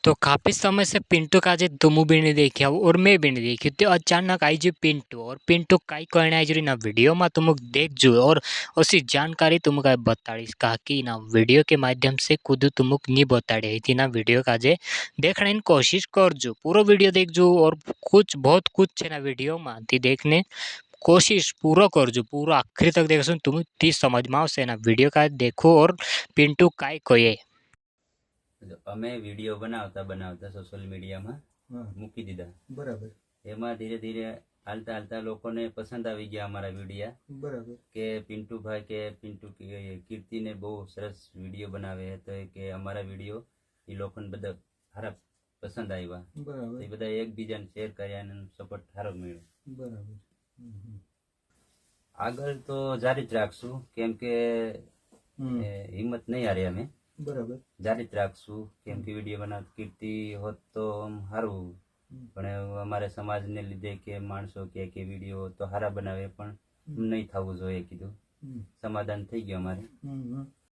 तो काफ़ी समय से पिंटू का जे तुम भी नहीं देखा और मैं भी नहीं देखी तो अचानक आई जो पिंटू और पिंटू काई कहना है जो ना वीडियो में तुम देख जो और उसी जानकारी तुमको बताड़ी कहा कि ना वीडियो के माध्यम से खुद तुमको नहीं बताड़ी थी ना वीडियो का जे देखने की कोशिश कर जो पूरा वीडियो देख जो और कुछ बहुत कुछ है ना वीडियो में थी देखने कोशिश पूरा कर जो पूरा आखिरी तक देखो तुम ती समझ में आवशे ना वीडियो का देखो और पिंटू काई कहे અમે વિડીયો બનાવતા બનાવતા સોશિયલ મીડિયામાં મૂકી દીધા બરાબર એમાં ધીરે ધીરે હાલતા હાલતા લોકોને પસંદ આવી ગયા અમારા વિડીયા બરાબર કે પિન્ટુભાઈ કે પિન્ટુ કીર્તિને બહુ સરસ વિડીયો બનાવે તો કે અમારા વિડીયો એ લોકોને બધા સારા પસંદ આવ્યા બરાબર એ બધા એકબીજાને શેર કર્યા અને સપોર્ટ સારો મળ્યો બરાબર આગળ તો જારી જ રાખશું કેમ કે હિંમત નહીં હારી અમે બરાબર જારી જ રાખશું કેમ કે વિડીયો બનાવ કીર્તિ હોત તો સારું પણ અમારે સમાજને લીધે કે માણસો કે વિડીયો તો સારા બનાવે પણ નહીં થવું જોઈએ કીધું સમાધાન થઈ ગયું અમારે